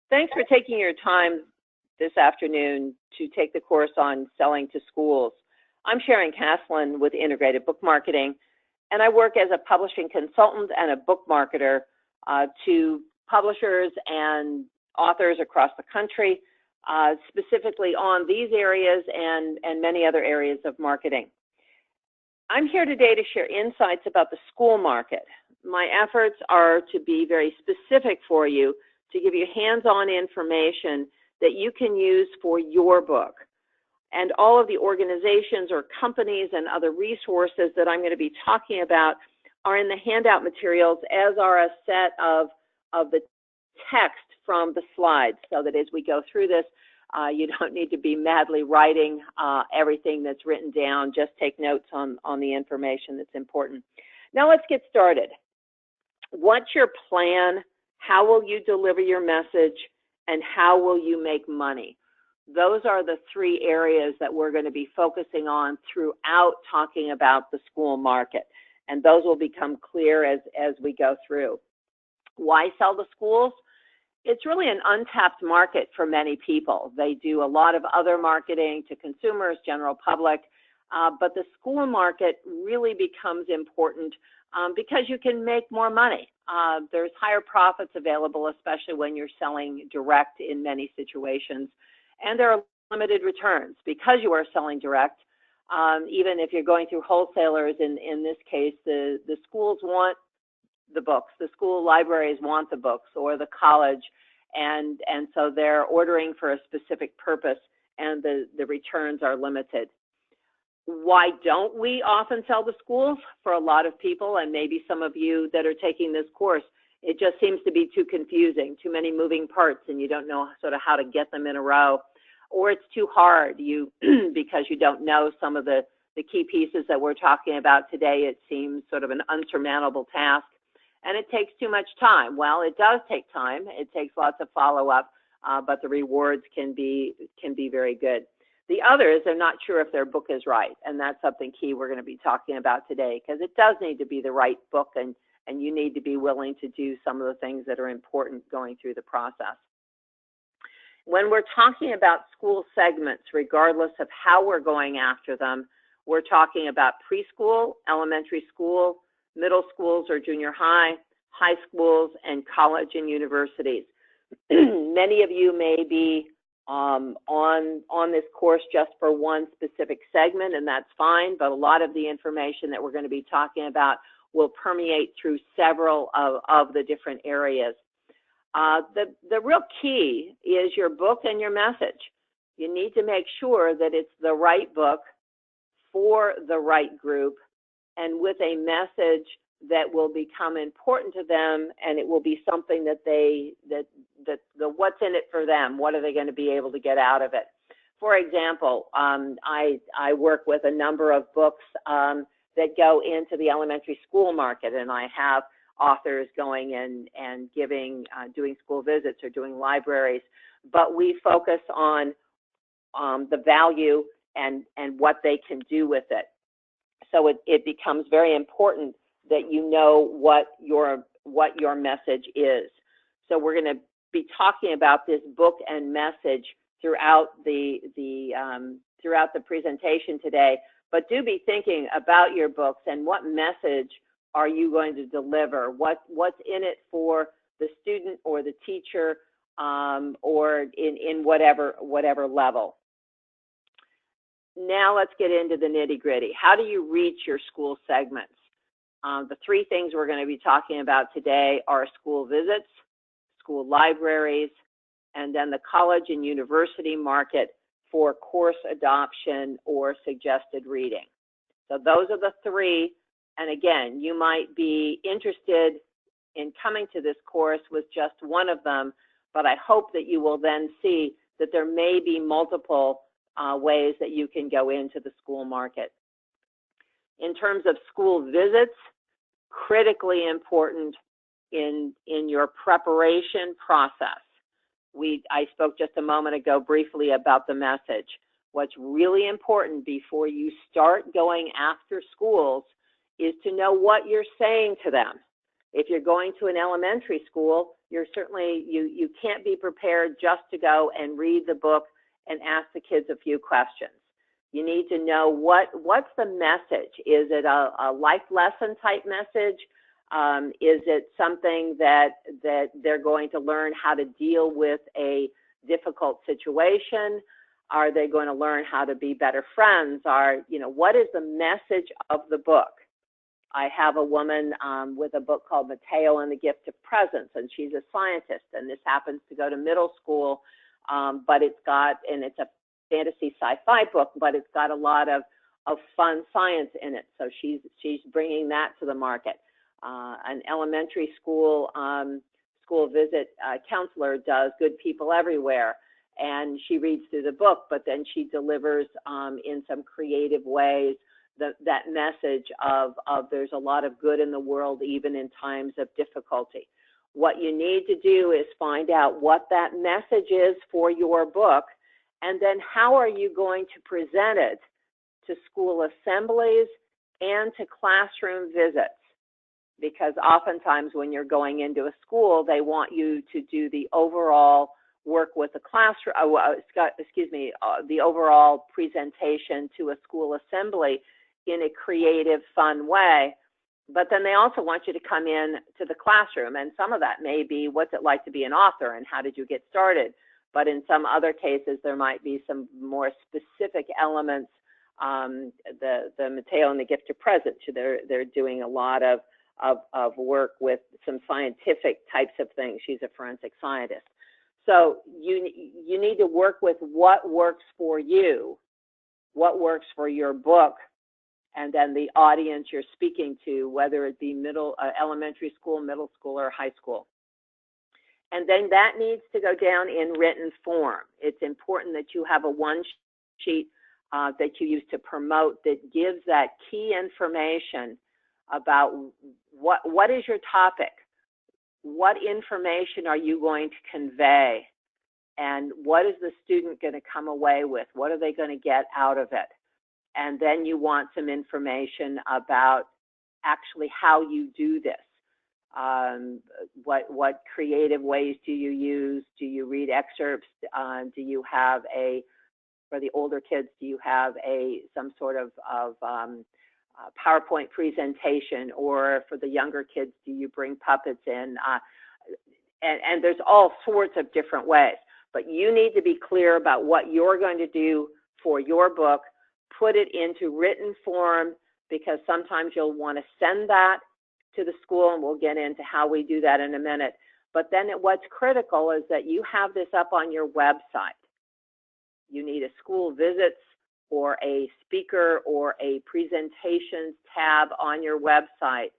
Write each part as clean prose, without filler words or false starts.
Thanks for taking your time this afternoon to take the course on selling to schools. I'm Sharon Castlen with Integrated Book Marketing, and I work as a publishing consultant and a book marketer to publishers and authors across the country, specifically on these areas and many other areas of marketing. I'm here today to share insights about the school market. My efforts are to be very specific for you, to give you hands-on information that you can use for your book. And all of the organizations or companies and other resources that I'm going to be talking about are in the handout materials, as are a set of the text from the slides, so that as we go through this, you don't need to be madly writing everything that's written down. Just take notes on the information that's important. Now let's get started. What's your plan? How will you deliver your message? And how will you make money? Those are the three areas that we're going to be focusing on throughout talking about the school market. And those will become clear as we go through. Why sell to schools? It's really an untapped market for many people. They do a lot of other marketing to consumers, general public, but the school market really becomes important because you can make more money. There's higher profits available, especially when you're selling direct in many situations. And there are limited returns because you are selling direct. Even if you're going through wholesalers, in this case, the schools want the books, the school libraries want the books, or the college, and so they're ordering for a specific purpose, and the returns are limited. Why don't we often sell to schools? For a lot of people, and maybe some of you that are taking this course, it just seems to be too confusing, too many moving parts, and you don't know sort of how to get them in a row, or it's too hard because you don't know some of the key pieces that we're talking about today. It seems sort of an unsurmountable task, and it takes too much time. Well, it does take time. It takes lots of follow-up, but the rewards can be very good. The others are not sure if their book is right, and that's something key we're going to be talking about today, because it does need to be the right book, and you need to be willing to do some of the things that are important going through the process. When we're talking about school segments, regardless of how we're going after them, we're talking about preschool, elementary school, middle schools or junior high, high schools, and college and universities. Many of you may be on this course just for one specific segment, and that's fine, but a lot of the information that we're going to be talking about will permeate through several of the different areas. The real key is your book and your message. You need to make sure that it's the right book for the right group and with a message that will become important to them, and it will be something that what's in it for them, what are they going to be able to get out of it. For example, I work with a number of books that go into the elementary school market, and I have authors going in and doing school visits or doing libraries, but we focus on the value and what they can do with it. So it becomes very important that you know what your message is. So we're going to be talking about this book and message throughout the presentation today. But do be thinking about your books and what message are you going to deliver? What's in it for the student or the teacher, or in whatever level. Now let's get into the nitty-gritty. How do you reach your school segments? The three things we're going to be talking about today are school visits, school libraries, and then the college and university market for course adoption or suggested reading. So those are the three. And again, you might be interested in coming to this course with just one of them, but I hope that you will then see that there may be multiple ways that you can go into the school market. In terms of school visits, critically important in your preparation process. I spoke just a moment ago briefly about the message. What's really important before you start going after schools is to know what you're saying to them. If you're going to an elementary school, you're certainly, you can't be prepared just to go and read the book and ask the kids a few questions. You need to know what's the message. Is it a life lesson type message? Is it something that they're going to learn how to deal with a difficult situation? Are they going to learn how to be better friends? What is the message of the book? I have a woman with a book called Mateo and the Gift of Presence, and she's a scientist, and this happens to go to middle school, but it's a fantasy sci-fi book, but it's got a lot of fun science in it, so she's bringing that to the market. An elementary school visit counselor does Good People Everywhere, and she reads through the book, but then she delivers in some creative ways that message of there's a lot of good in the world, even in times of difficulty. What you need to do is find out what that message is for your book, and then how are you going to present it to school assemblies and to classroom visits? Because oftentimes when you're going into a school, they want you to do the overall work with the classroom, the overall presentation to a school assembly in a creative, fun way. But then they also want you to come in to the classroom, and some of that may be, what's it like to be an author and how did you get started? But in some other cases, there might be some more specific elements. The Mateo and the Gift of Presence, they're doing a lot of work with some scientific types of things. She's a forensic scientist. So you need to work with what works for you, what works for your book, and then the audience you're speaking to, whether it be elementary school, middle school, or high school. And then that needs to go down in written form. It's important that you have a one sheet that you use to promote that gives that key information about what is your topic, what information are you going to convey, and what is the student going to come away with? What are they going to get out of it? And then you want some information about actually how you do this. What creative ways do you use? Do you read excerpts? Do you have for the older kids, do you have some sort of PowerPoint presentation? Or for the younger kids, do you bring puppets in? And there's all sorts of different ways. But you need to be clear about what you're going to do for your book. Put it into written form, because sometimes you'll want to send that to the school, and we'll get into how we do that in a minute. But then what's critical is that you have this up on your website. You need a school visits or a speaker or a presentations tab on your website,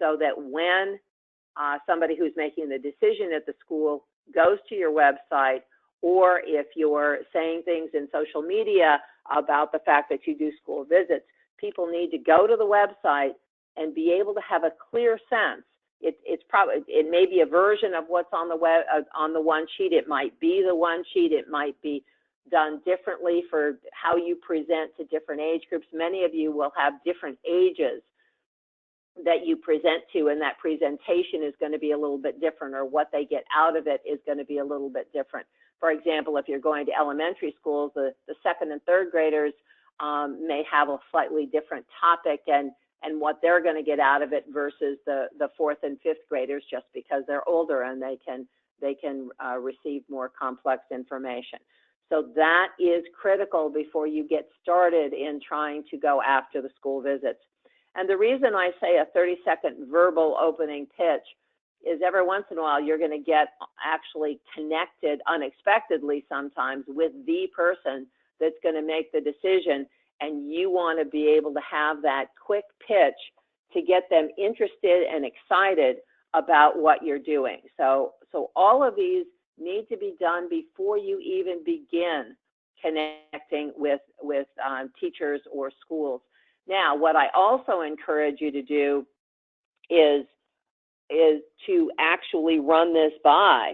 so that when somebody who's making the decision at the school goes to your website, or if you're saying things in social media about the fact that you do school visits, people need to go to the website and be able to have a clear sense. It may be a version of what's on the web, on the one sheet. It might be the one sheet. It might be done differently for how you present to different age groups. Many of you will have different ages that you present to, and that presentation is going to be a little bit different, or what they get out of it is going to be a little bit different. For example, if you're going to elementary schools, the second and third graders may have a slightly different topic and what they're going to get out of it versus the fourth and fifth graders, just because they're older and they can receive more complex information. So that is critical before you get started in trying to go after the school visits. And the reason I say a 30-second verbal opening pitch is every once in a while you're going to get actually connected unexpectedly sometimes with the person that's going to make the decision, and you want to be able to have that quick pitch to get them interested and excited about what you're doing. So all of these need to be done before you even begin connecting with teachers or schools. Now, what I also encourage you to do is to actually run this by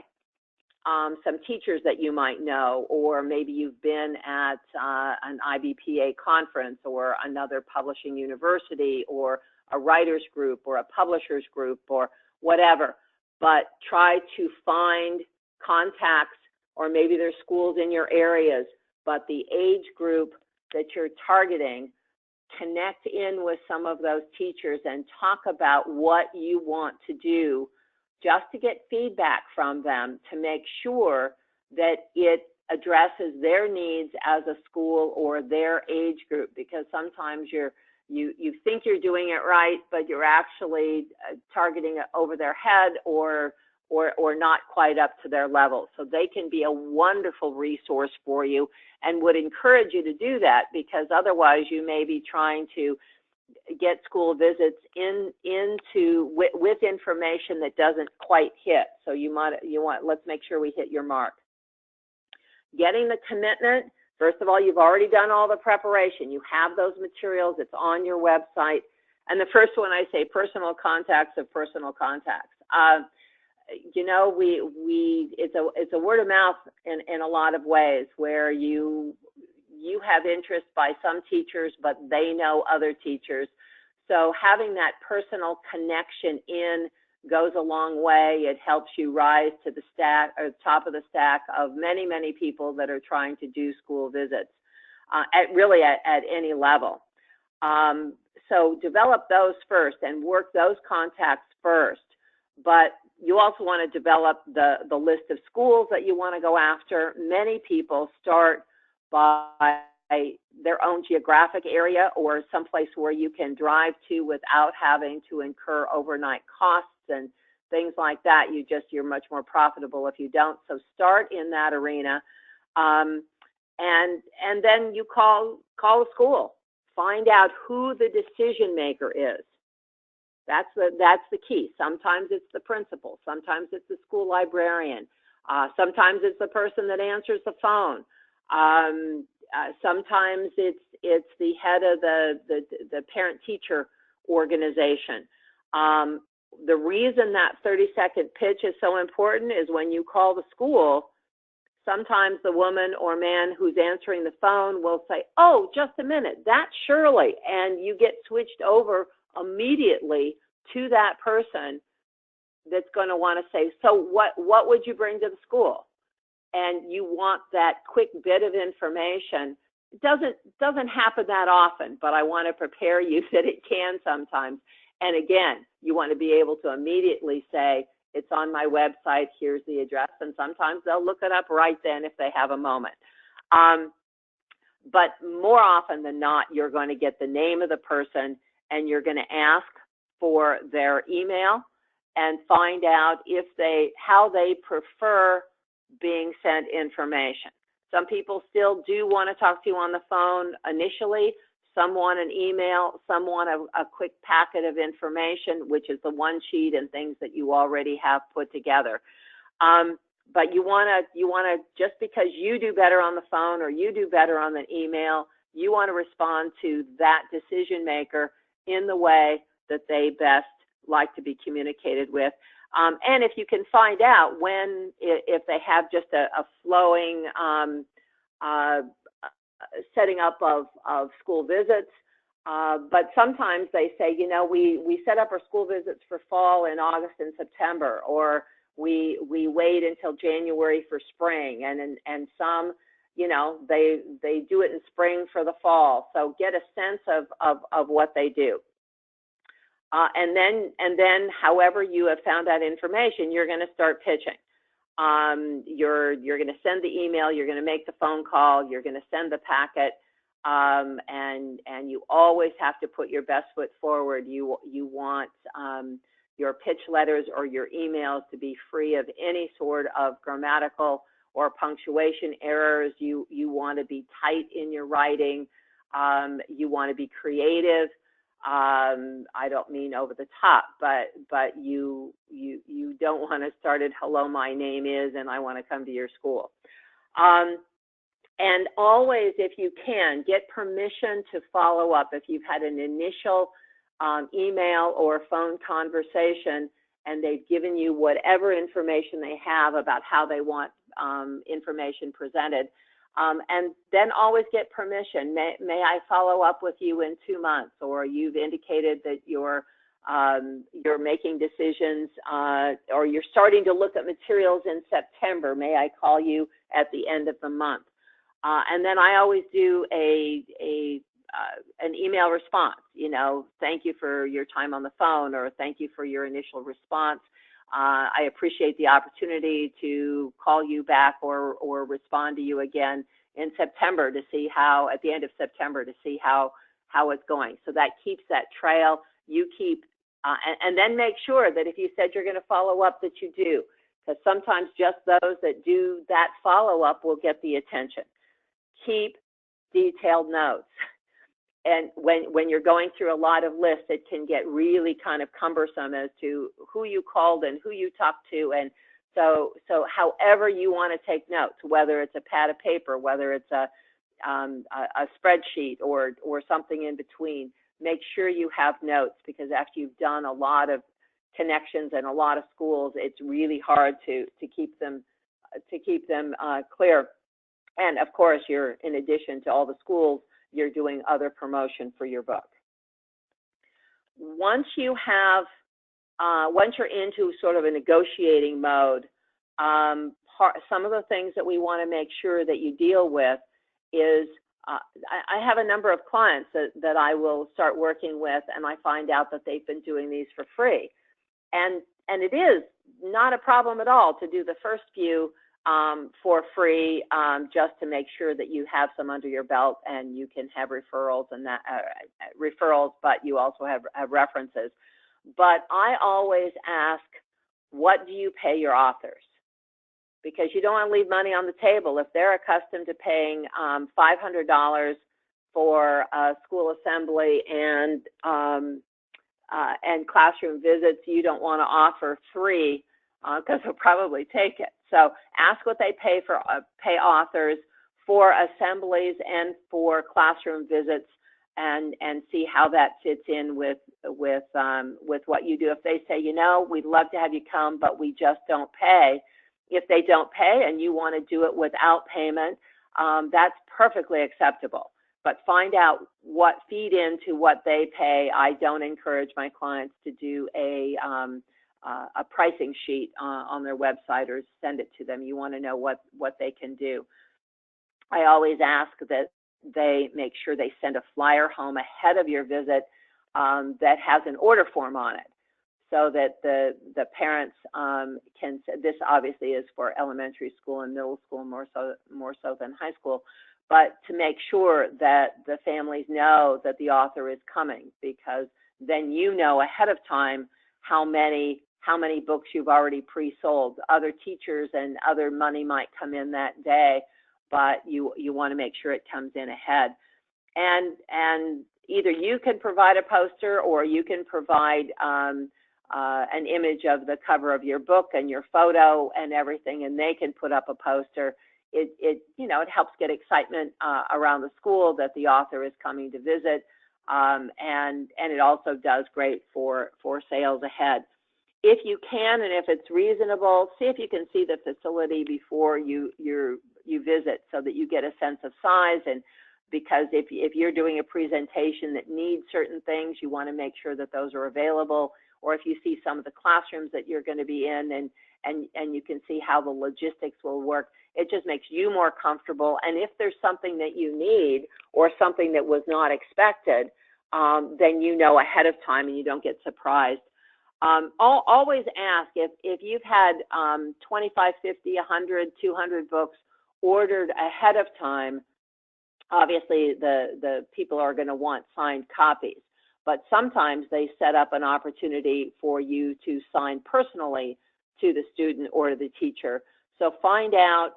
some teachers that you might know, or maybe you've been at an IBPA conference or another publishing university or a writers group or a publishers group or whatever. but try to find contacts, or maybe there's schools in your areas, but the age group that you're targeting, connect in with some of those teachers and talk about what you want to do, just to get feedback from them to make sure that it addresses their needs as a school or their age group, because sometimes you think you're doing it right, but you're actually targeting it over their head or not quite up to their level. So they can be a wonderful resource for you, and would encourage you to do that, because otherwise you may be trying to get school visits with information that doesn't quite hit. So let's make sure we hit your mark. Getting the commitment. First of all, you've already done all the preparation. You have those materials. It's on your website. And the first one, I say personal contacts of personal contacts. It's a word of mouth in a lot of ways, where you have interest by some teachers, but they know other teachers. So having that personal connection goes a long way. It helps you rise to the top of the stack of many, many people that are trying to do school visits at any level. So develop those first and work those contacts first. But you also want to develop the list of schools that you want to go after. Many people start by their own geographic area or someplace where you can drive to without having to incur overnight costs and things like that. You're much more profitable if you don't. So start in that arena, and then you call a school. Find out who the decision maker is. That's the key. Sometimes it's the principal. Sometimes it's the school librarian. Sometimes it's the person that answers the phone. Sometimes it's the head of the parent-teacher organization. The reason that 30-second pitch is so important is when you call the school, sometimes the woman or man who's answering the phone will say, "Oh, just a minute, that's Shirley," and you get switched over immediately to that person that's going to want to say, "So what would you bring to the school?" And you want that quick bit of information. It doesn't happen that often, but I want to prepare you that it can sometimes. And again, you want to be able to immediately say, "It's on my website, here's the address," and sometimes they'll look it up right then if they have a moment. But more often than not, you're going to get the name of the person, and you're going to ask for their email and find out how they prefer being sent information. Some people still do want to talk to you on the phone initially. Some want an email. Some want a quick packet of information, which is the one sheet and things that you already have put together. But you want to, just because you do better on the phone or you do better on the email, you want to respond to that decision maker in the way that they best like to be communicated with. And if you can find out if they have just a flowing setting up of school visits, but sometimes they say, we set up our school visits for fall in August and September, or we wait until January for spring, and some, they do it in spring for the fall. So get a sense of what they do. And then however you have found that information, you're going to start pitching. You're going to send the email, you're going to make the phone call, you're going to send the packet, and you always have to put your best foot forward. You want your pitch letters or your emails to be free of any sort of grammatical or punctuation errors. You want to be tight in your writing. You want to be creative. I don't mean over the top, but you don't want to start it, "Hello, my name is, and I want to come to your school." And always, if you can, get permission to follow up. If you've had an initial email or phone conversation and they've given you whatever information they have about how they want information presented, and then always get permission. May I follow up with you in 2 months? Or you've indicated that you're you're making decisions, or you're starting to look at materials in September, may I call you at the end of the month? And then I always do an email response, thank you for your time on the phone, or thank you for your initial response. I appreciate the opportunity to call you back or respond to you again in September to see how, at the end of September, to see how it's going. So that keeps that trail. You keep, and then make sure that if you said you're going to follow up, that you do, because sometimes just those that do that follow-up will get the attention. Keep detailed notes. And when you're going through a lot of lists, it can get really kind of cumbersome as to who you called and who you talked to. And so however you want to take notes, whether it's a pad of paper, whether it's a spreadsheet or something in between, make sure you have notes, because after you've done a lot of connections and a lot of schools, it's really hard to keep them clear. And of course, you're, in addition to all the schools, you're doing other promotion for your book. Once you're into sort of a negotiating mode, some of the things that we want to make sure that you deal with is, I have a number of clients that I will start working with, and I find out that they've been doing these for free. And it is not a problem at all to do the first few for free, just to make sure that you have some under your belt and you can have referrals and referrals, but you also have references. But I always ask, what do you pay your authors? Because you don't want to leave money on the table. If they're accustomed to paying $500 for a school assembly and classroom visits, you don't want to offer free, because they'll probably take it. So ask what they pay authors for assemblies and for classroom visits, and see how that fits in with what you do. If they say, we'd love to have you come, but we just don't pay. If they don't pay and you want to do it without payment, that's perfectly acceptable. But find out what feed into what they pay. I don't encourage my clients to do a pricing sheet on their website or send it to them. You want to know what they can do. I always ask that they make sure they send a flyer home ahead of your visit that has an order form on it, so that the parents can. This obviously is for elementary school and middle school more so than high school, but to make sure that the families know that the author is coming, because then you know ahead of time how many books you've already pre-sold. Other teachers and other money might come in that day, but you want to make sure it comes in ahead. And either you can provide a poster, or you can provide an image of the cover of your book and your photo and everything, and they can put up a poster. It helps get excitement around the school that the author is coming to visit, and it also does great for sales ahead. If you can, and if it's reasonable, see if you can see the facility before you visit, so that you get a sense of size. And because if you're doing a presentation that needs certain things, you want to make sure that those are available. Or if you see some of the classrooms that you're going to be in, and you can see how the logistics will work, it just makes you more comfortable. And if there's something that you need or something that was not expected, then you know ahead of time and you don't get surprised. Always ask if you've had 25, 50, 100, 200 books ordered ahead of time. Obviously, the people are going to want signed copies, but sometimes they set up an opportunity for you to sign personally to the student or to the teacher. So find out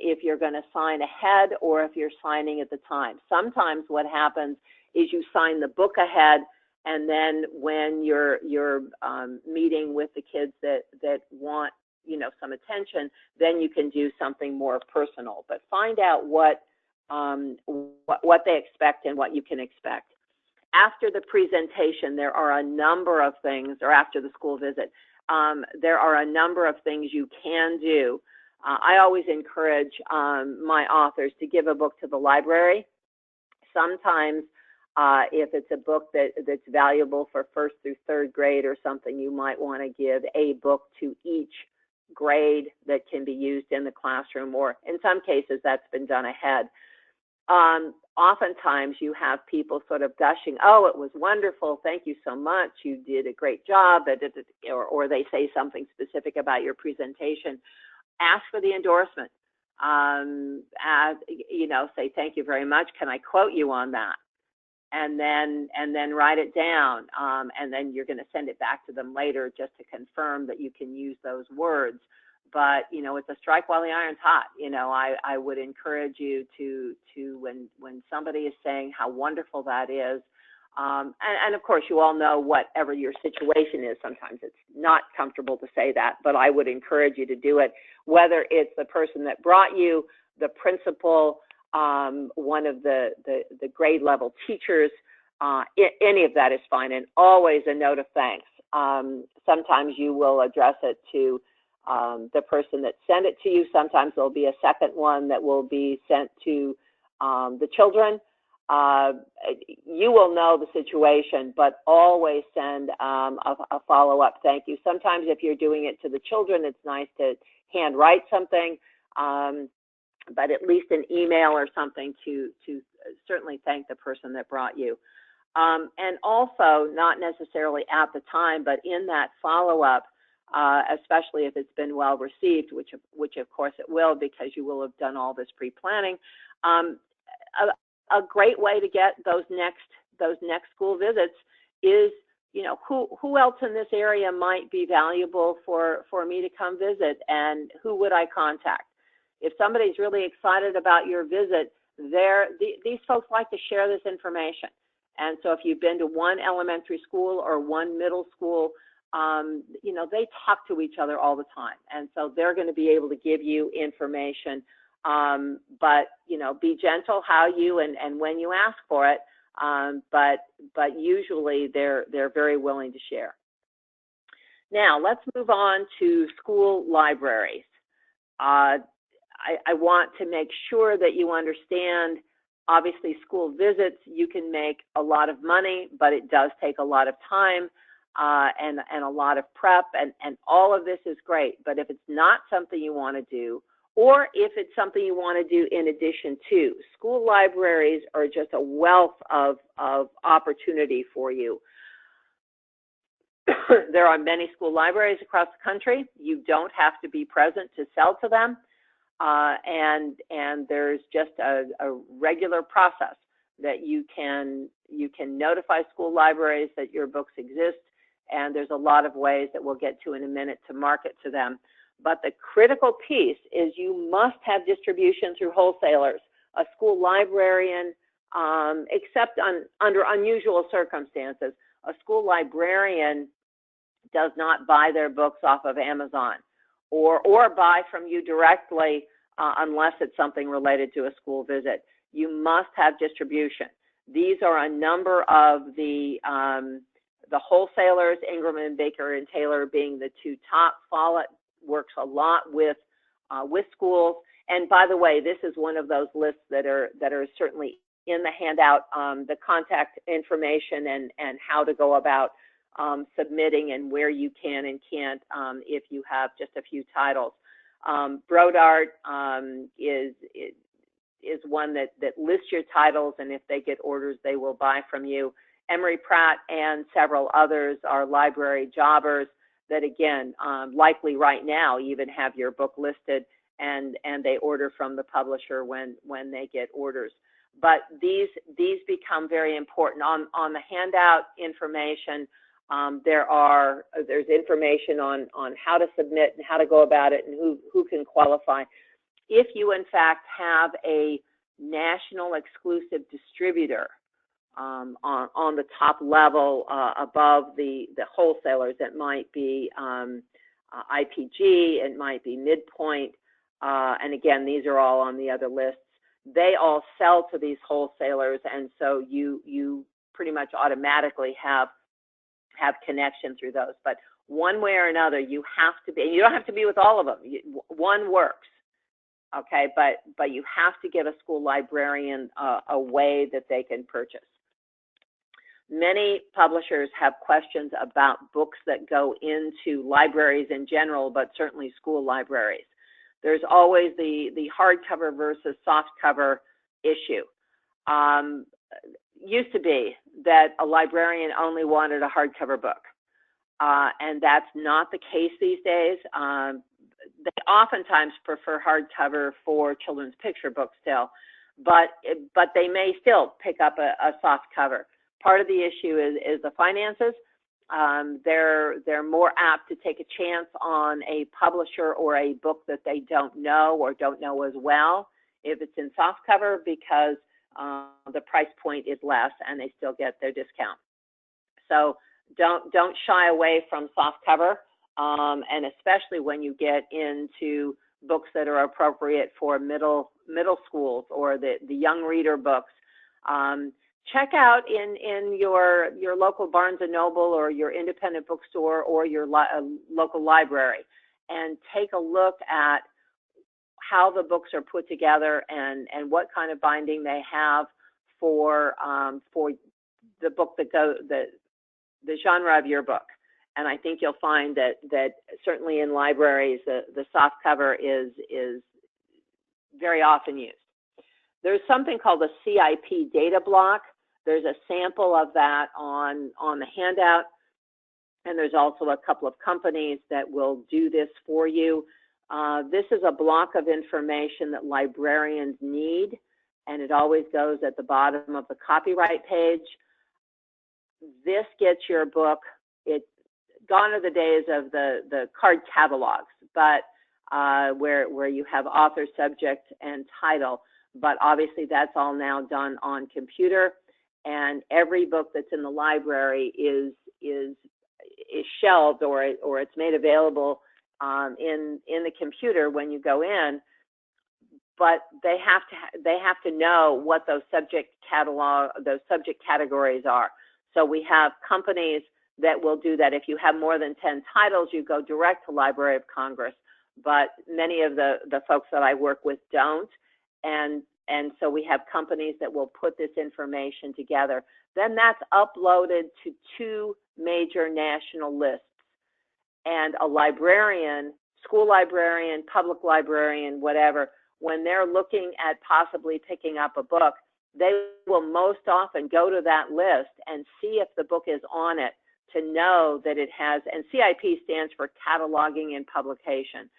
if you're going to sign ahead or if you're signing at the time. Sometimes what happens is you sign the book ahead, and then when you're meeting with the kids that want some attention, then you can do something more personal. But find out what they expect and what you can expect. After the presentation, there are a number of things, or after the school visit, there are a number of things you can do. I always encourage my authors to give a book to the library. Sometimes If it's a book that's valuable for first through third grade or something, you might want to give a book to each grade that can be used in the classroom, or in some cases that's been done ahead. Oftentimes you have people sort of gushing, oh, it was wonderful, thank you so much, you did a great job, or they say something specific about your presentation. Ask for the endorsement. Say thank you very much, can I quote you on that? And then write it down, and then you're going to send it back to them later just to confirm that you can use those words. But it's a strike while the iron's hot. I would encourage you to when somebody is saying how wonderful that is, and of course you all know whatever your situation is. Sometimes it's not comfortable to say that, but I would encourage you to do it. Whether it's the person that brought you, the principal, one of the grade level teachers, any of that is fine, and always a note of thanks. Sometimes you will address it to the person that sent it to you. Sometimes there'll be a second one that will be sent to the children. You will know the situation, but always send a follow-up thank you. Sometimes if you're doing it to the children, it's nice to hand write something. But at least an email or something to certainly thank the person that brought you. And also, not necessarily at the time, but in that follow-up, especially if it's been well received, which of course it will, because you will have done all this pre-planning. A great way to get those next school visits is, who else in this area might be valuable for me to come visit, and who would I contact? If somebody's really excited about your visit, these folks like to share this information. And so if you've been to one elementary school or one middle school, they talk to each other all the time. And so they're going to be able to give you information. But be gentle how you and when you ask for it. But usually they're very willing to share. Now, let's move on to school libraries. I want to make sure that you understand, obviously, school visits, you can make a lot of money, but it does take a lot of time and a lot of prep, and all of this is great. But if it's not something you want to do, or if it's something you want to do in addition to, school libraries are just a wealth of opportunity for you. There are many school libraries across the country. You don't have to be present to sell to them. And there's just a regular process that you can notify school libraries that your books exist, and there's a lot of ways that we'll get to in a minute to market to them. But the critical piece is you must have distribution through wholesalers. A school librarian, except under unusual circumstances, a school librarian does not buy their books off of Amazon or buy from you directly unless it's something related to a school visit. You must have distribution. These are a number of the wholesalers, Ingram and Baker and Taylor being the two top. Follett works a lot with schools. And by the way, this is one of those lists that are certainly in the handout, the contact information and how to go about submitting and where you can and can't if you have just a few titles. Brodart is one that lists your titles, and if they get orders, they will buy from you. Emery Pratt and several others are library jobbers that, again, likely right now even have your book listed, and they order from the publisher when they get orders. But these become very important. On the handout information, there's information on how to submit and how to go about it and who can qualify. If you, in fact, have a national exclusive distributor on the top level above the wholesalers, it might be IPG, it might be Midpoint, and again, these are all on the other lists. They all sell to these wholesalers, and so you pretty much automatically have connection through those. But one way or another, you have to be, and you don't have to be with all of them. One works, okay? But you have to give a school librarian a way that they can purchase. Many publishers have questions about books that go into libraries in general, but certainly school libraries. There's always the hardcover versus softcover issue. Used to be that a librarian only wanted a hardcover book, and that's not the case these days. They oftentimes prefer hardcover for children's picture books still, but they may still pick up a soft cover. Part of the issue is the finances. They're more apt to take a chance on a publisher or a book that they don't know or don't know as well if it's in soft cover, because the price point is less and they still get their discount. So don't shy away from soft cover, and especially when you get into books that are appropriate for middle schools or the young reader books. Check out in your local Barnes & Noble or your independent bookstore or your local library, and take a look at how the books are put together and what kind of binding they have for the book the genre of your book. And I think you'll find that certainly in libraries the soft cover is very often used. There's something called a CIP data block. There's a sample of that on the handout, and there's also a couple of companies that will do this for you. This is a block of information that librarians need, and it always goes at the bottom of the copyright page. This gets your book, gone are the days of the card catalogs, but where you have author, subject, and title. But obviously that's all now done on computer, and every book that's in the library is shelved or it's made available in the computer when you go in. But they have to know what those subject categories are. So we have companies that will do that. If you have more than 10 titles, you go direct to Library of Congress. But many of the folks that I work with don't. And so we have companies that will put this information together. Then that's uploaded to 2 major national lists. And a librarian, school librarian, public librarian, whatever, when they're looking at possibly picking up a book, they will most often go to that list and see if the book is on it, to know that it has, and CIP stands for Cataloging and Publication,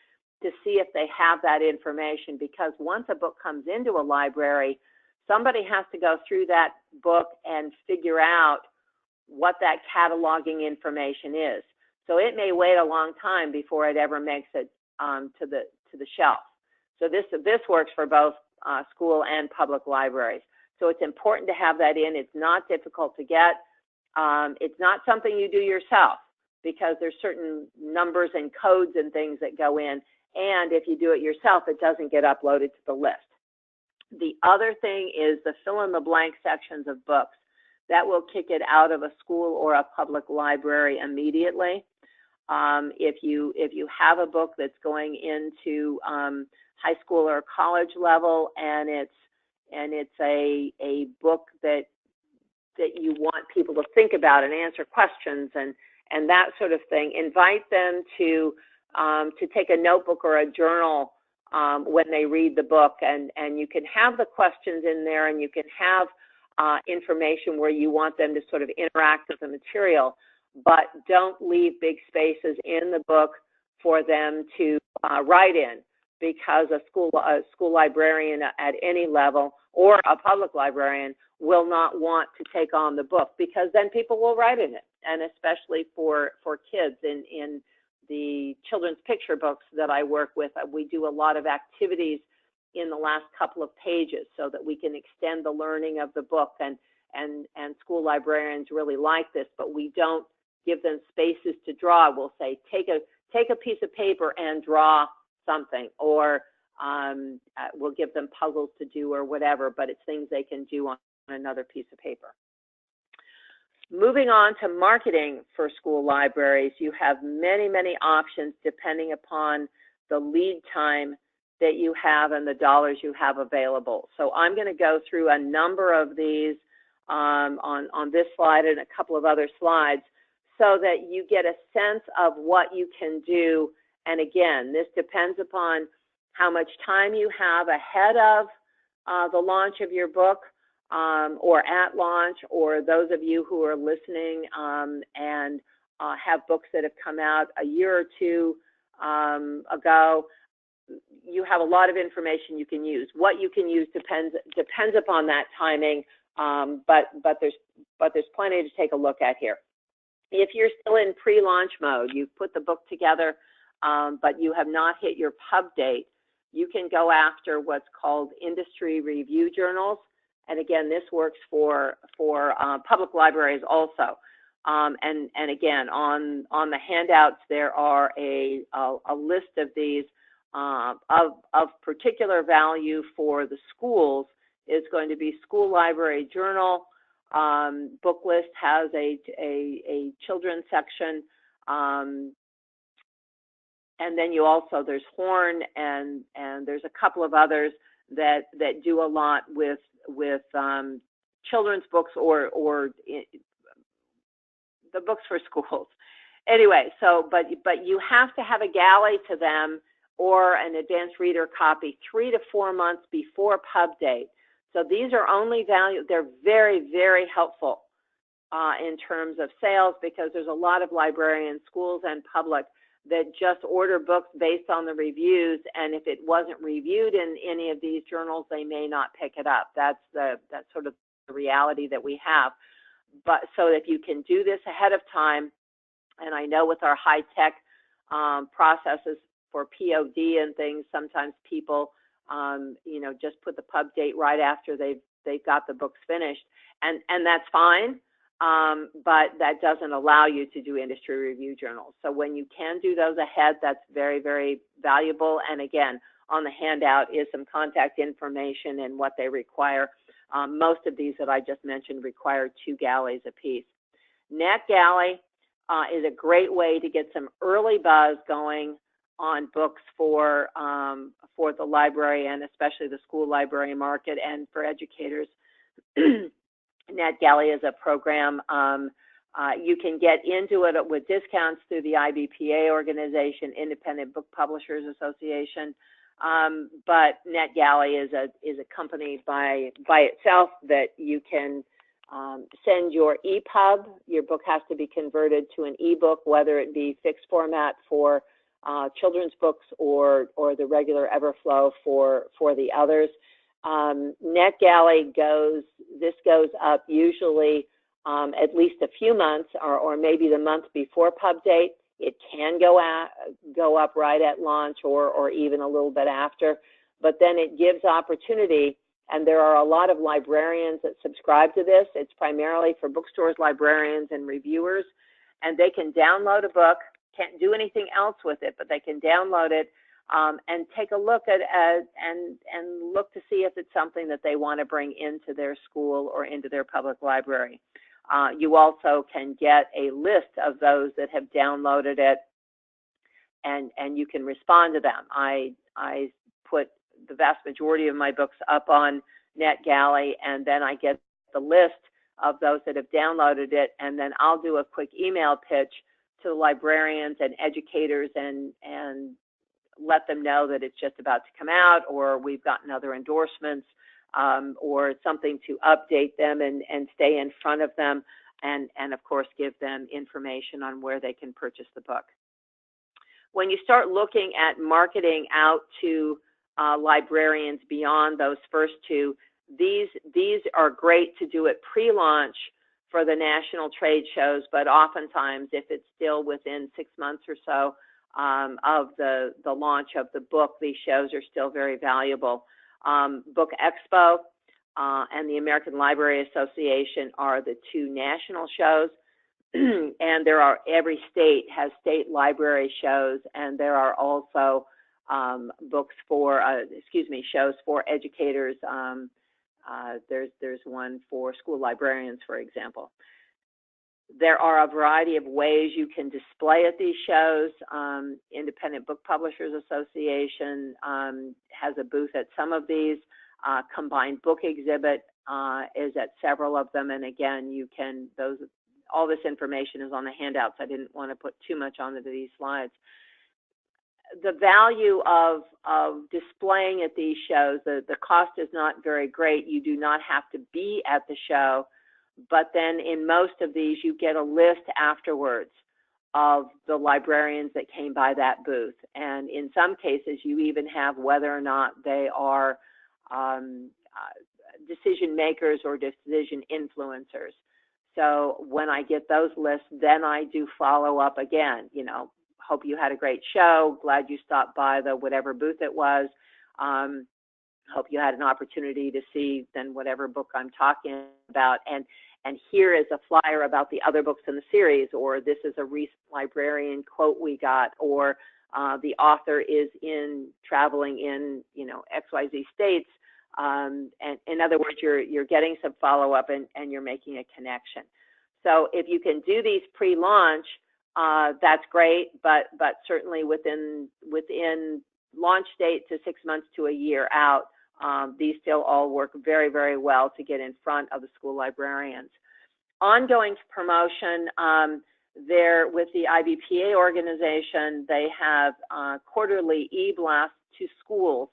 to see if they have that information, because once a book comes into a library, somebody has to go through that book and figure out what that cataloging information is. So it may wait a long time before it ever makes it to the shelf. So this works for both school and public libraries. So it's important to have that in. It's not difficult to get. It's not something you do yourself, because there's certain numbers and codes and things that go in. And if you do it yourself, it doesn't get uploaded to the list. The other thing is the fill-in-the-blank sections of books. That will kick it out of a school or a public library immediately. If you have a book that's going into high school or college level, and it's a book that you want people to think about and answer questions and that sort of thing, invite them to take a notebook or a journal when they read the book, and you can have the questions in there, and you can have information where you want them to sort of interact with the material, but don't leave big spaces in the book for them to write in, because a school librarian at any level or a public librarian will not want to take on the book, because then people will write in it. And especially for kids in the children's picture books that I work with, we do a lot of activities in the last couple of pages so that we can extend the learning of the book, and school librarians really like this, but we don't give them spaces to draw. We'll say, take a piece of paper and draw something, or we'll give them puzzles to do or whatever, but it's things they can do on another piece of paper. Moving on to marketing for school libraries, you have many, many options depending upon the lead time that you have and the dollars you have available. So I'm going to go through a number of these on this slide and a couple of other slides, so that you get a sense of what you can do. And again, this depends upon how much time you have ahead of the launch of your book, or at launch, or those of you who are listening and have books that have come out a year or two ago. You have a lot of information you can use. What you can use depends upon that timing, but there's plenty to take a look at here. If you're still in pre-launch mode, you've put the book together, but you have not hit your pub date, you can go after what's called industry review journals. And again, this works for public libraries also. And again, on the handouts, there are a list of these of particular value for the schools. Is going to be School Library Journal. Book List has a children's section, and then you also, there's Horn, and there's a couple of others that do a lot with children's books or the books for schools. Anyway, so but you have to have a galley to them or an advanced reader copy 3 to 4 months before pub date. So these are only valued, they're very, very helpful in terms of sales, because there's a lot of librarians, schools, and public that just order books based on the reviews, and if it wasn't reviewed in any of these journals, they may not pick it up. That's sort of the reality that we have. But so if you can do this ahead of time, and I know with our high-tech processes for POD and things, sometimes people just put the pub date right after they've got the books finished, and that's fine, but that doesn't allow you to do industry review journals. So when you can do those ahead, that's very, very valuable. And again, on the handout is some contact information and what they require. Most of these that I just mentioned require 2 galleys apiece. NetGalley is a great way to get some early buzz going on books for the library, and especially the school library market, and for educators. NetGalley is a program. You can get into it with discounts through the IBPA organization, Independent Book Publishers Association. But NetGalley is a company by itself that you can send your EPUB. Your book has to be converted to an ebook, whether it be fixed format for children's books or the regular Everflow for the others. NetGalley goes up usually at least a few months or maybe the month before pub date. It can go up right at launch or even a little bit after, but then it gives opportunity, and there are a lot of librarians that subscribe to this. It's primarily for bookstores, librarians, and reviewers, and they can download a book, can't do anything else with it, but they can download it and take a look at and look to see if it's something that they want to bring into their school or into their public library. You also can get a list of those that have downloaded it, and you can respond to them. I put the vast majority of my books up on NetGalley, and then I get the list of those that have downloaded it, and then I'll do a quick email pitch to the librarians and educators and let them know that it's just about to come out, or we've gotten other endorsements, or something to update them and stay in front of them, and of course give them information on where they can purchase the book. When you start looking at marketing out to librarians beyond those first 2, these are great to do at pre-launch for the national trade shows, but oftentimes if it's still within 6 months or so of the launch of the book, these shows are still very valuable. Book Expo and the American Library Association are the 2 national shows, and every state has state library shows, and there are also shows for educators. There's one for school librarians, for example. There are a variety of ways you can display at these shows. Independent Book Publishers Association has a booth at some of these. combined book exhibit is at several of them, and again, you can, all this information is on the handouts. I didn't want to put too much onto these slides. The value of displaying at these shows, the cost is not very great. You do not have to be at the show, but then in most of these, you get a list afterwards of the librarians that came by that booth. And in some cases, you even have whether or not they are decision makers or decision influencers. So when I get those lists, then I do follow up again, you know, hope you had a great show, glad you stopped by the whatever booth it was. Hope you had an opportunity to see then whatever book I'm talking about. And here is a flyer about the other books in the series, or this is a recent librarian quote we got, or the author is traveling in, you know, XYZ states. And in other words, you're getting some follow-up and you're making a connection. So if you can do these pre-launch, that's great, but certainly within launch date to 6 months to a year out, these still all work very, very well to get in front of the school librarians. Ongoing promotion, there with the IBPA organization, they have quarterly e-blasts to schools,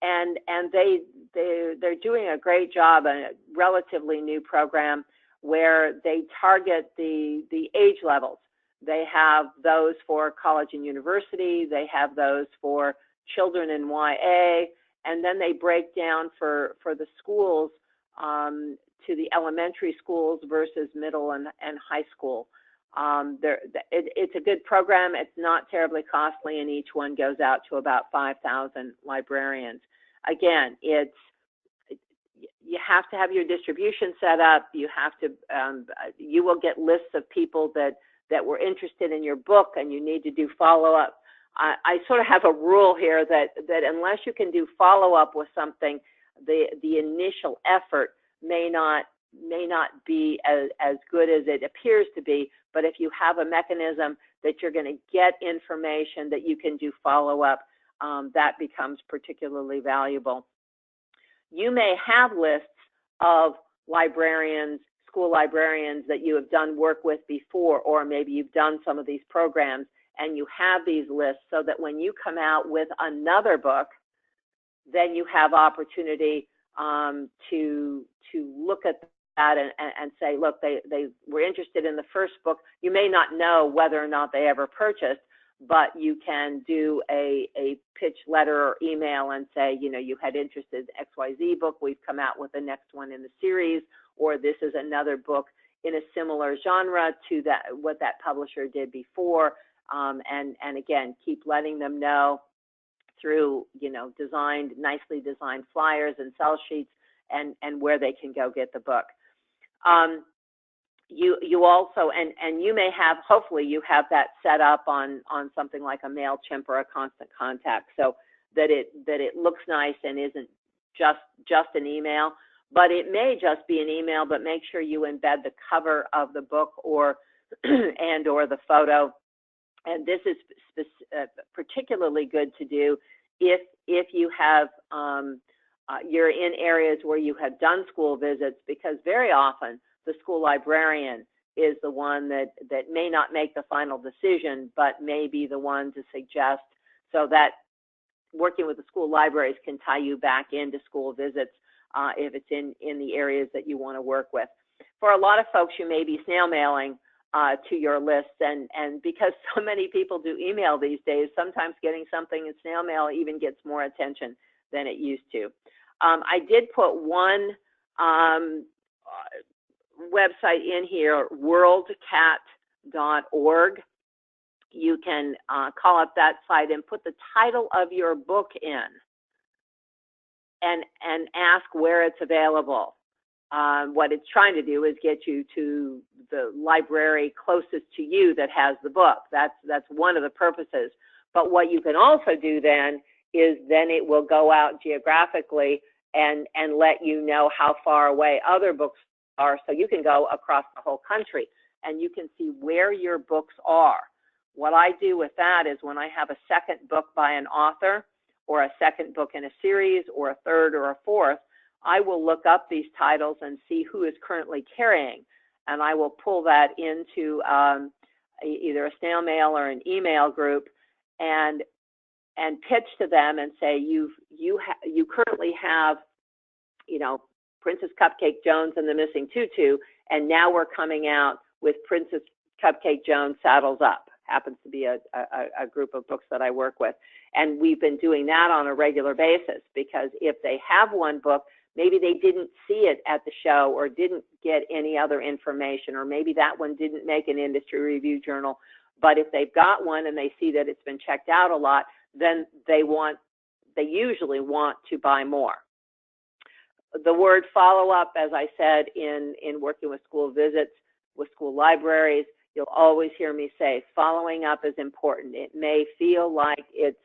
and they're doing a great job, a relatively new program where they target the age levels. They have those for college and university, they have those for children in YA, and then they break down for the schools to the elementary schools versus middle and high school. It's a good program. It's not terribly costly, and each one goes out to about 5,000 librarians. Again, you have to have your distribution set up. You have to, you will get lists of people that were interested in your book, and you need to do follow-up. I sort of have a rule here that unless you can do follow-up with something, the initial effort may not be as good as it appears to be. But if you have a mechanism that you're going to get information that you can do follow-up, that becomes particularly valuable. You may have lists of librarians, school librarians that you have done work with before, or maybe you've done some of these programs and you have these lists so that when you come out with another book, then you have opportunity to look at that and say, look, they were interested in the first book. You may not know whether or not they ever purchased, but you can do a pitch letter or email and say, you know, you had interest in XYZ book, we've come out with the next one in the series, or this is another book in a similar genre to what that publisher did before. And again, keep letting them know through, you know, nicely designed flyers and sell sheets and where they can go get the book. You also, and you may have, hopefully you have that set up on something like a MailChimp or a Constant Contact, so that it looks nice and isn't just an email. But it may just be an email, but make sure you embed the cover of the book or the photo. And this is particularly good to do if you have you're in areas where you have done school visits, because very often the school librarian is the one that may not make the final decision, but may be the one to suggest, so that working with the school libraries can tie you back into school visits if it's in the areas that you want to work with. For a lot of folks, you may be snail mailing to your lists, and because so many people do email these days, sometimes getting something in snail mail even gets more attention than it used to. I did put one website in here, worldcat.org. You can call up that site and put the title of your book in and ask where it's available. What it's trying to do is get you to the library closest to you that has the book. That's one of the purposes. But what you can also do then is it will go out geographically and let you know how far away other books are, so you can go across the whole country and you can see where your books are. What I do with that is when I have a second book by an author, or a second book in a series, or a third or a fourth, I will look up these titles and see who is currently carrying, and I will pull that into either a snail mail or an email group, and pitch to them and say, you currently have, Princess Cupcake Jones and the Missing Tutu, and now we're coming out with Princess Cupcake Jones Saddles Up. Happens to be a group of books that I work with. And we've been doing that on a regular basis, because if they have one book, maybe they didn't see it at the show or didn't get any other information, or maybe that one didn't make an industry review journal. But if they've got one and they see that it's been checked out a lot, then they usually want to buy more. The word follow-up, as I said, in working with school visits, with school libraries, you'll always hear me say following up is important. It may feel like it's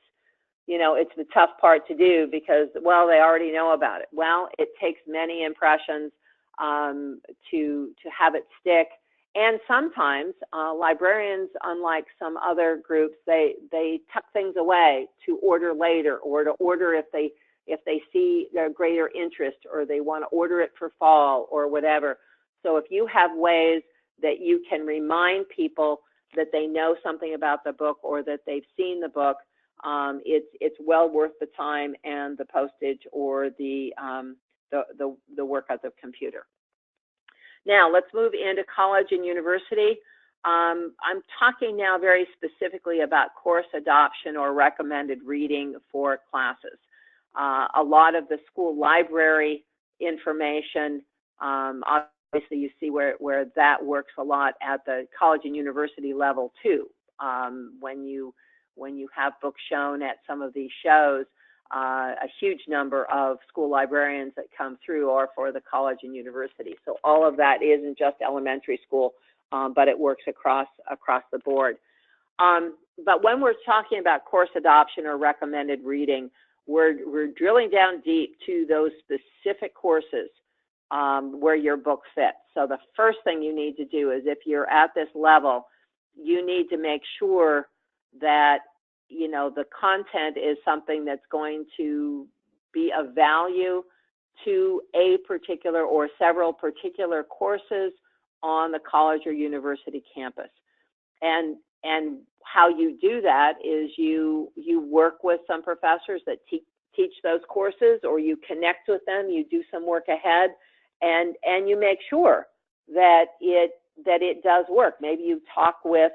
the tough part to do because, well, they already know about it. Well, it takes many impressions to have it stick. And sometimes librarians, unlike some other groups, they tuck things away to order later, or to order if they see a greater interest, or they want to order it for fall or whatever. So if you have ways that you can remind people that they know something about the book or that they've seen the book, it's well worth the time and the postage or the work of the computer. Now let's move into college and university. I'm talking now very specifically about course adoption or recommended reading for classes. A lot of the school library information, obviously you see where that works a lot at the college and university level too. When you have books shown at some of these shows, a huge number of school librarians that come through are for the college and university. So all of that isn't just elementary school, but it works across the board. But when we're talking about course adoption or recommended reading, we're drilling down deep to those specific courses where your book fits. So the first thing you need to do is, if you're at this level, you need to make sure that the content is something that's going to be of value to a particular or several particular courses on the college or university campus. And how you do that is you work with some professors that teach those courses, or you connect with them, you do some work ahead, and you make sure that it does work. Maybe you talk with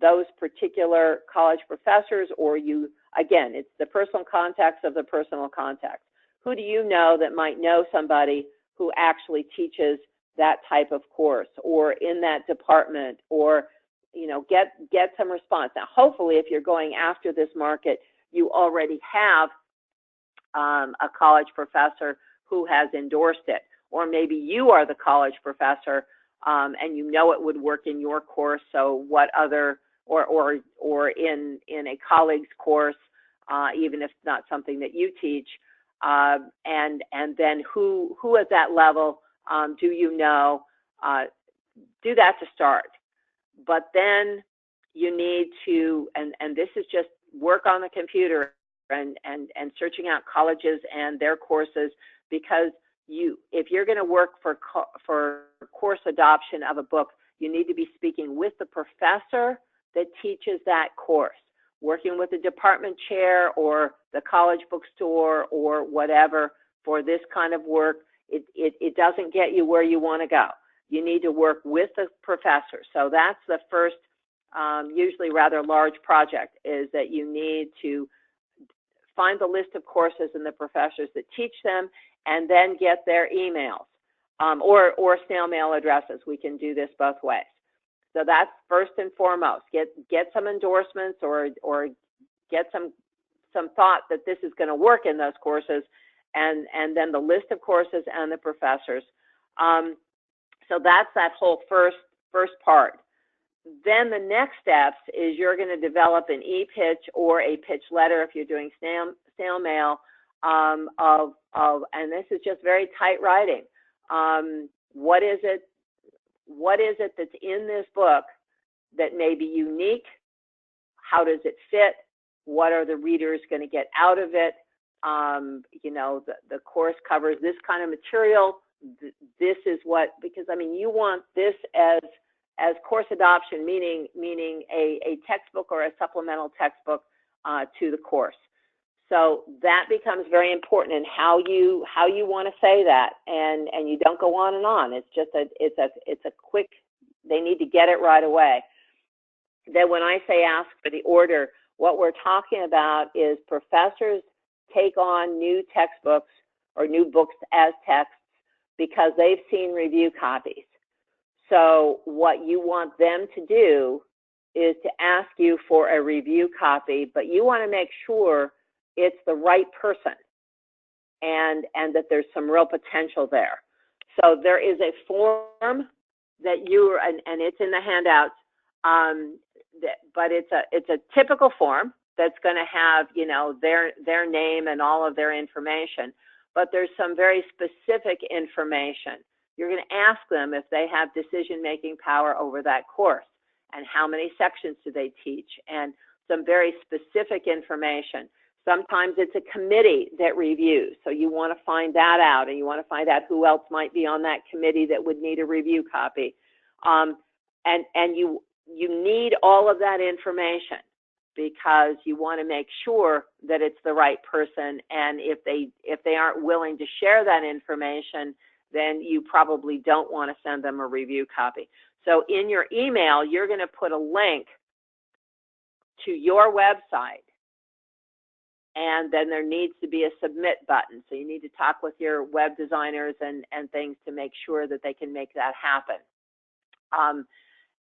those particular college professors, or again, it's the personal contacts of the personal contacts. Who do you know that might know somebody who actually teaches that type of course, or in that department, or get some response. Now, hopefully, if you're going after this market, you already have a college professor who has endorsed it, or maybe you are the college professor and you know it would work in your course. So what other, or in a colleague's course, even if it's not something that you teach, and then who at that level do you know? Do that to start. But then you need to, and this is just work on the computer and searching out colleges and their courses, because if you're going to work for course adoption of a book, you need to be speaking with the professor that teaches that course, working with the department chair or the college bookstore or whatever for this kind of work. It doesn't get you where you want to go. You need to work with the professor. So that's the first, usually rather large project, is that you need to find the list of courses and the professors that teach them, and then get their emails or snail mail addresses. We can do this both ways. So that's first and foremost. Get some endorsements or get some thought that this is going to work in those courses, and then the list of courses and the professors. So that's that whole first part. Then the next steps is you're going to develop an e-pitch or a pitch letter if you're doing snail mail and this is just very tight writing. What is it that's in this book that may be unique? How does it fit? what are the readers going to get out of it. You know, the course covers this kind of material. This is what, because I mean, you want this as course adoption, meaning a textbook or a supplemental textbook to the course. So that becomes very important in how you want to say that, and you don't go on and on. It's just it's a quick. They need to get it right away. Then when I say ask for the order, what we're talking about is professors take on new textbooks or new books as texts because they've seen review copies. So what you want them to do is to ask you for a review copy, but you want to make sure it's the right person and that there's some real potential there. So there is a form that and it's in the handouts, but it's a typical form that's going to have, you know, their name and all of their information, but there's some very specific information. You're going to ask them if they have decision-making power over that course and how many sections do they teach, and some very specific information. Sometimes it's a committee that reviews, so you want to find that out, and you want to find out who else might be on that committee that would need a review copy. And you need all of that information because you want to make sure that it's the right person, and if they aren't willing to share that information, then you probably don't want to send them a review copy. So in your email, you're going to put a link to your website, and then there needs to be a submit button. So you need to talk with your web designers and things to make sure that they can make that happen.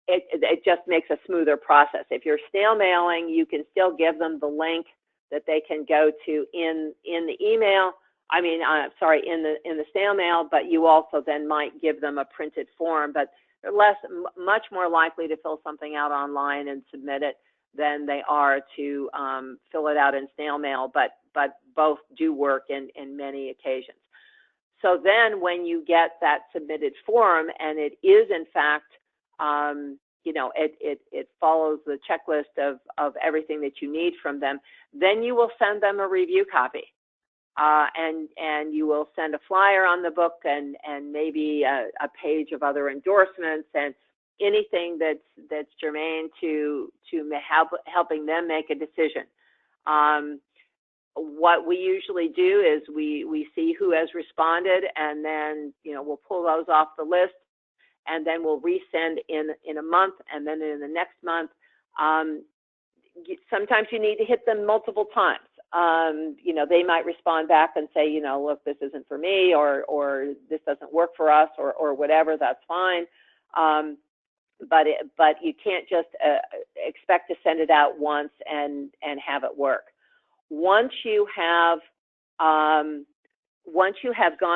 It just makes a smoother process. If you're snail mailing, you can still give them the link that they can go to in the email. I mean, sorry, in the snail mail, but you also then might give them a printed form. But they're much more likely to fill something out online and submit it than they are to fill it out in snail mail. But both do work in many occasions. So then, when you get that submitted form, and it is in fact, you know, it follows the checklist of everything that you need from them, then you will send them a review copy. And you will send a flyer on the book and maybe a page of other endorsements and anything that's germane to helping them make a decision. What we usually do is we see who has responded, and then, you know, we'll pull those off the list, and then we'll resend in a month, and then in the next month. Sometimes you need to hit them multiple times. You know, they might respond back and say, you know, look, this isn't for me, or this doesn't work for us, or whatever. That's fine. But you can't just expect to send it out once and have it work. Once you have gone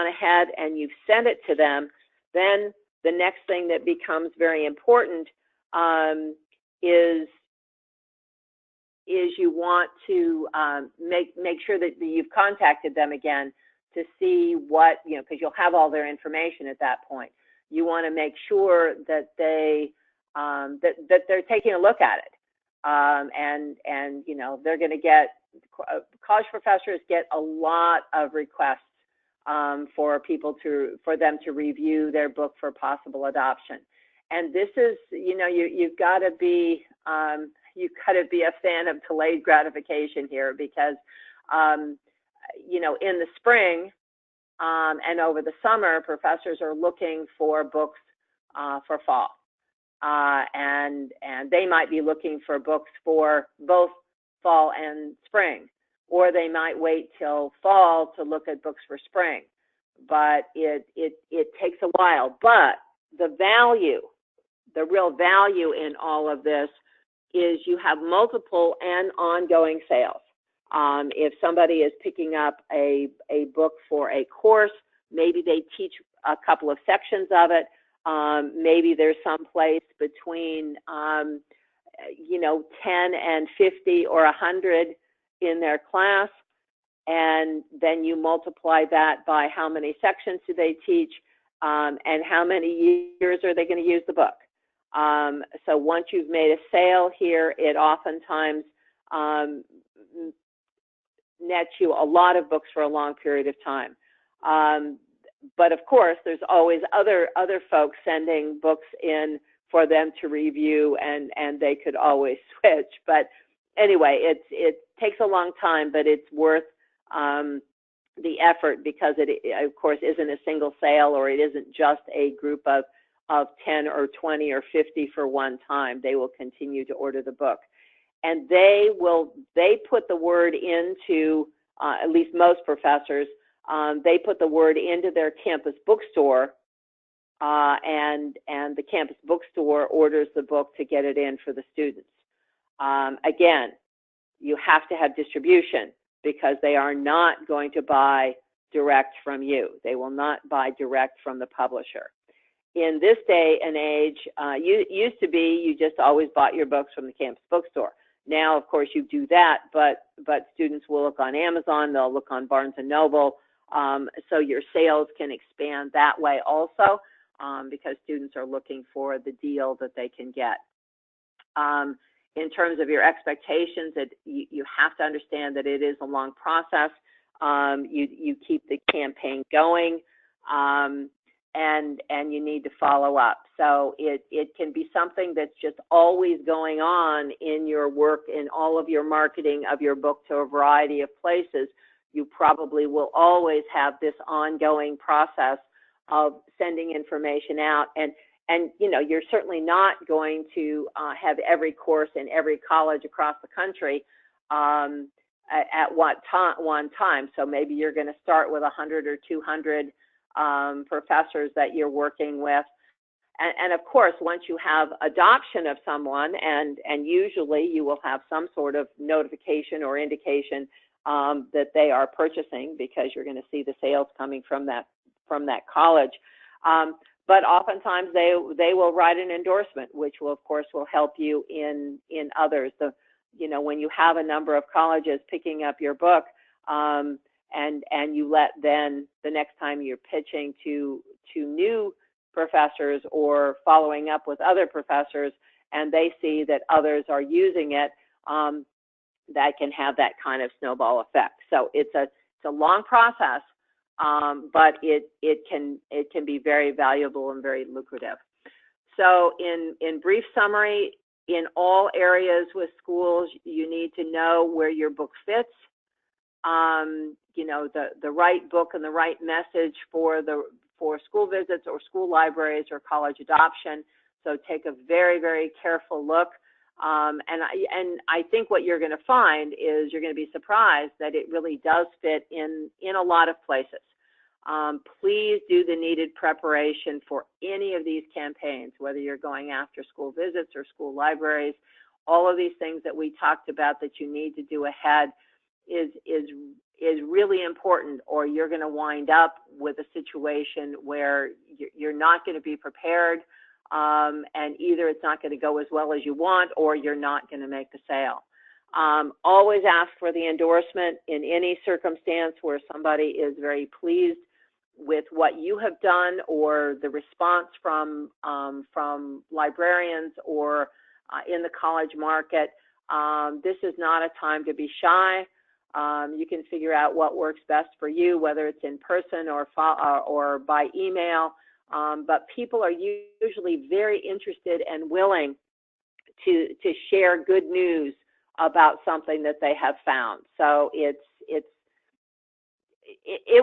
ahead and you've sent it to them, then the next thing that becomes very important is you want to make sure that you've contacted them again to see what, you know, because you'll have all their information at that point. You want to make sure that they that they're taking a look at it, and you know, they're going to get, college professors get a lot of requests for them to review their book for possible adoption, and this is, you know, you've got to be a fan of delayed gratification here, because you know, in the spring and over the summer, professors are looking for books for fall, and they might be looking for books for both fall and spring, or they might wait till fall to look at books for spring. But it takes a while. But the real value in all of this is you have multiple and ongoing sales. If somebody is picking up a book for a course, maybe they teach a couple of sections of it. Maybe there's some place between, you know, 10 and 50 or 100 in their class, and then you multiply that by how many sections do they teach, and how many years are they going to use the book. So once you've made a sale here, it oftentimes um, nets you a lot of books for a long period of time. But of course, there's always other folks sending books in for them to review, and they could always switch. But anyway, it takes a long time, but it's worth the effort, because it, of course, isn't a single sale, or it isn't just a group of 10 or 20 or 50 for one time. They will continue to order the book. And they put the word into, at least most professors, they put the word into their campus bookstore, and the campus bookstore orders the book to get it in for the students. Again, you have to have distribution, because they are not going to buy direct from you. They will not buy direct from the publisher. In this day and age, used to be you just always bought your books from the campus bookstore. Now, of course, you do that, but students will look on Amazon, they'll look on Barnes & Noble, so your sales can expand that way also, because students are looking for the deal that they can get. In terms of your expectations, you have to understand that it is a long process. You keep the campaign going, and you need to follow up. So it can be something that's just always going on in your work, in all of your marketing of your book to a variety of places. You probably will always have this ongoing process of sending information out. And you know, you're certainly not going to have every course in every college across the country at one time. So maybe you're going to start with 100 or 200 professors that you're working with. And of course, once you have adoption of someone, and usually you will have some sort of notification or indication that they are purchasing, because you're going to see the sales coming from that college. But oftentimes they will write an endorsement, which will, of course, will help you in others. You know, when you have a number of colleges picking up your book, and you let then the next time you're pitching to new professors or following up with other professors, and they see that others are using it, that can have that kind of snowball effect. So it's a long process. But it can be very valuable and very lucrative. So in brief summary, in all areas with schools, you need to know where your book fits. You know, the right book and the right message for school visits or school libraries or college adoption. So take a very, very careful look. And I think what you're going to find is you're going to be surprised that it really does fit in a lot of places. Please do the needed preparation for any of these campaigns, whether you're going after school visits or school libraries. All of these things that we talked about that you need to do ahead is really important, or you're going to wind up with a situation where you're not going to be prepared, and either it's not going to go as well as you want, or you're not going to make the sale. Always ask for the endorsement in any circumstance where somebody is very pleased with what you have done, or the response from librarians or in the college market. This is not a time to be shy. You can figure out what works best for you, whether it's in person or by email. But people are usually very interested and willing to share good news about something that they have found. So it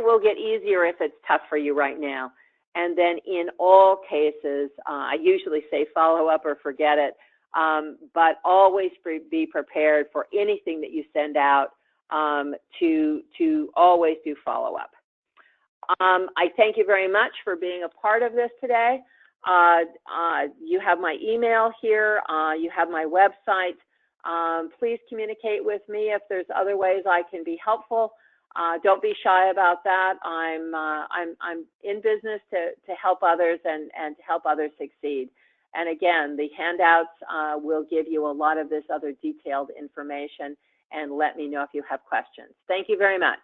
will get easier if it's tough for you right now. And then in all cases, I usually say follow up or forget it, but always be prepared for anything that you send out, to always do follow up. I thank you very much for being a part of this today. You have my email here. You have my website. Please communicate with me if there's other ways I can be helpful. Don't be shy about that. I'm in business to help others and to help others succeed. And again, the handouts will give you a lot of this other detailed information, and let me know if you have questions. Thank you very much.